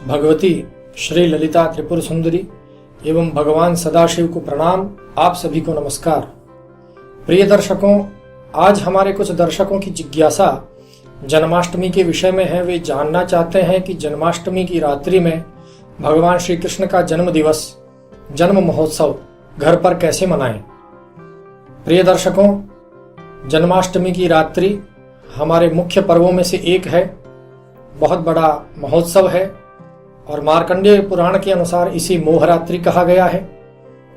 भगवती श्री ललिता त्रिपुर सुंदरी एवं भगवान सदाशिव को प्रणाम। आप सभी को नमस्कार। प्रिय दर्शकों, आज हमारे कुछ दर्शकों की जिज्ञासा जन्माष्टमी के विषय में है। वे जानना चाहते हैं कि जन्माष्टमी की रात्रि में भगवान श्री कृष्ण का जन्म दिवस, जन्म महोत्सव घर पर कैसे मनाएं। प्रिय दर्शकों, जन्माष्टमी की रात्रि हमारे मुख्य पर्वों में से एक है, बहुत बड़ा महोत्सव है और मार्कंडेय पुराण के अनुसार इसी मोहरात्रि कहा गया है।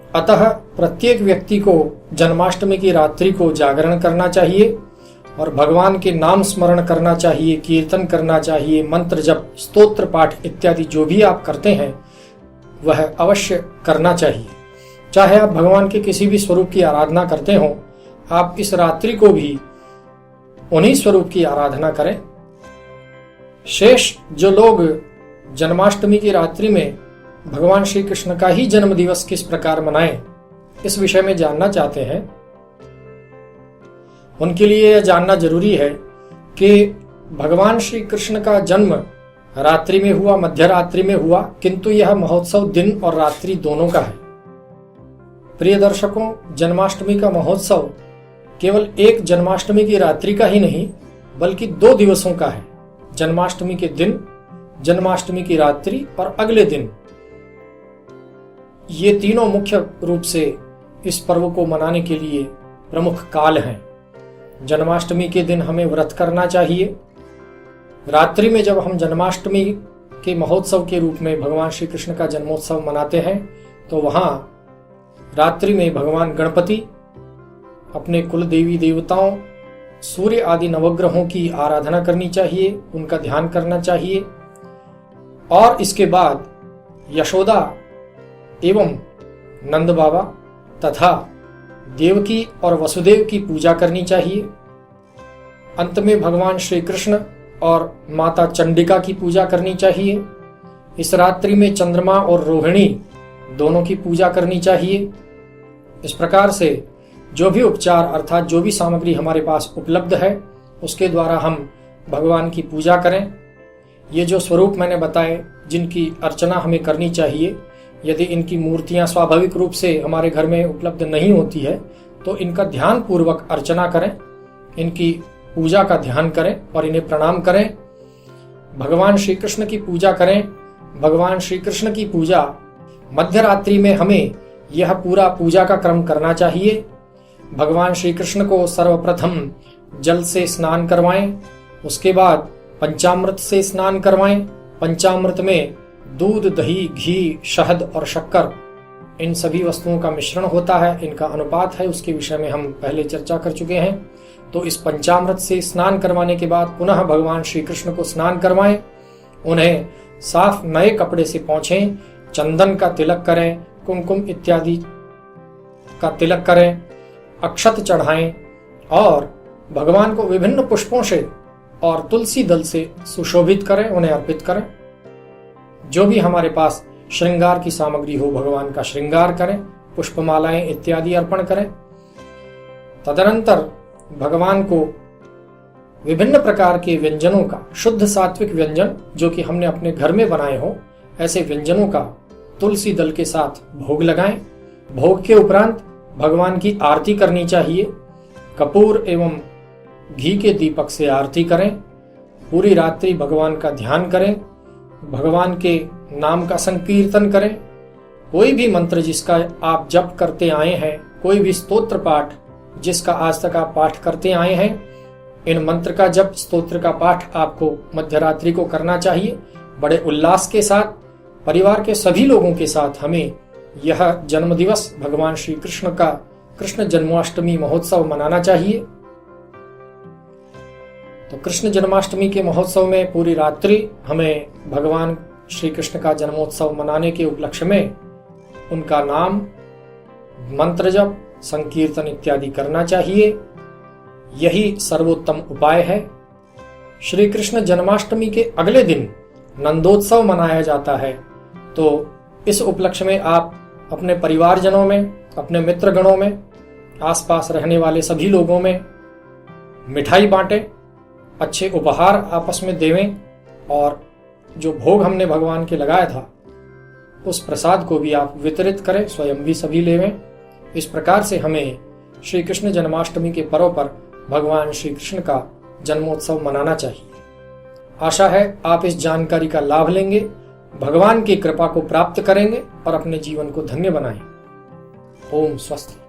अतः प्रत्येक व्यक्ति को जन्माष्टमी की रात्रि को जागरण करना चाहिए और भगवान के नाम स्मरण करना चाहिए, कीर्तन करना चाहिए, मंत्र जप, स्तोत्र पाठ इत्यादि जो भी आप करते हैं वह अवश्य करना चाहिए। चाहे आप भगवान के किसी भी स्वरूप की आराधना करते हो, आप इस रात्रि को भी उन्हीं स्वरूप की आराधना करें। शेष जो लोग जन्माष्टमी की रात्रि में भगवान श्री कृष्ण का ही जन्म दिवस किस प्रकार मनाएं, इस विषय में जानना चाहते हैं, उनके लिए यह जानना जरूरी है कि भगवान श्री कृष्ण का जन्म रात्रि में हुआ, मध्य रात्रि में हुआ, किंतु यह महोत्सव दिन और रात्रि दोनों का है। प्रिय दर्शकों, जन्माष्टमी का महोत्सव केवल एक जन्माष्टमी की रात्रि का ही नहीं बल्कि 2 दिवसों का है। जन्माष्टमी के दिन, जन्माष्टमी की रात्रि और अगले दिन, ये तीनों मुख्य रूप से इस पर्व को मनाने के लिए प्रमुख काल हैं। जन्माष्टमी के दिन हमें व्रत करना चाहिए। रात्रि में जब हम जन्माष्टमी के महोत्सव के रूप में भगवान श्री कृष्ण का जन्मोत्सव मनाते हैं तो वहां रात्रि में भगवान गणपति, अपने कुल देवी देवताओं, सूर्य आदि नवग्रहों की आराधना करनी चाहिए, उनका ध्यान करना चाहिए और इसके बाद यशोदा एवं नंद बाबा तथा देवकी और वसुदेव की पूजा करनी चाहिए। अंत में भगवान श्री कृष्ण और माता चंडिका की पूजा करनी चाहिए। इस रात्रि में चंद्रमा और रोहिणी दोनों की पूजा करनी चाहिए। इस प्रकार से जो भी उपचार अर्थात जो भी सामग्री हमारे पास उपलब्ध है उसके द्वारा हम भगवान की पूजा करें। ये जो स्वरूप मैंने बताए जिनकी अर्चना हमें करनी चाहिए, यदि इनकी मूर्तियां स्वाभाविक रूप से हमारे घर में उपलब्ध नहीं होती है तो इनका ध्यान पूर्वक अर्चना करें, इनकी पूजा का ध्यान करें और इन्हें प्रणाम करें। भगवान श्री कृष्ण की पूजा करें। भगवान श्री कृष्ण की पूजा मध्य रात्रि में हमें यह पूरा पूजा का क्रम करना चाहिए। भगवान श्री कृष्ण को सर्वप्रथम जल से स्नान करवाएं, उसके बाद पंचामृत से स्नान करवाएं। पंचामृत में दूध, दही, घी, शहद और शक्कर, इन सभी वस्तुओं का मिश्रण होता है, इनका अनुपात है, उसके विषय में हम पहले चर्चा कर चुके हैं। तो इस पंचामृत से स्नान करवाने के बाद पुनः भगवान श्री कृष्ण को स्नान करवाएं, उन्हें साफ नए कपड़े से पोंछें, चंदन का तिलक करें, कुमकुम इत्यादि का तिलक करें, अक्षत चढ़ाएं और भगवान को विभिन्न पुष्पों से और तुलसी दल से सुशोभित करें, उन्हें अर्पित करें। जो भी हमारे पास श्रृंगार की सामग्री हो भगवान का श्रृंगार करें, पुष्पमालाएं इत्यादि अर्पण करें। तदनंतर भगवान को विभिन्न प्रकार के व्यंजनों का, शुद्ध सात्विक व्यंजन जो कि हमने अपने घर में बनाए हो, ऐसे व्यंजनों का तुलसी दल के साथ भोग लगाएं। भोग के उपरांत भगवान की आरती करनी चाहिए। कपूर एवं घी के दीपक से आरती करें। पूरी रात्रि भगवान का ध्यान करें, भगवान के नाम का संकीर्तन करें। कोई भी मंत्र जिसका आप जप करते आए हैं, कोई भी स्तोत्र पाठ जिसका आज तक आप पाठ करते आए हैं, इन मंत्र का जप, स्तोत्र का पाठ आपको मध्यरात्रि को करना चाहिए। बड़े उल्लास के साथ परिवार के सभी लोगों के साथ हमें यह जन्म दिवस भगवान श्री कृष्ण का कृष्ण जन्माष्टमी महोत्सव मनाना चाहिए। तो कृष्ण जन्माष्टमी के महोत्सव में पूरी रात्रि हमें भगवान श्री कृष्ण का जन्मोत्सव मनाने के उपलक्ष्य में उनका नाम, मंत्र जप, संकीर्तन इत्यादि करना चाहिए। यही सर्वोत्तम उपाय है। श्री कृष्ण जन्माष्टमी के अगले दिन नंदोत्सव मनाया जाता है। तो इस उपलक्ष्य में आप अपने परिवारजनों में, अपने मित्रगणों में, आसपास रहने वाले सभी लोगों में मिठाई बांटें, अच्छे उपहार आपस में देवें और जो भोग हमने भगवान के लगाया था उस प्रसाद को भी आप वितरित करें, स्वयं भी सभी लेवें। इस प्रकार से हमें श्री कृष्ण जन्माष्टमी के पर्व पर भगवान श्री कृष्ण का जन्मोत्सव मनाना चाहिए। आशा है आप इस जानकारी का लाभ लेंगे, भगवान की कृपा को प्राप्त करेंगे और अपने जीवन को धन्य बनाएंगे। ओम स्वस्ति।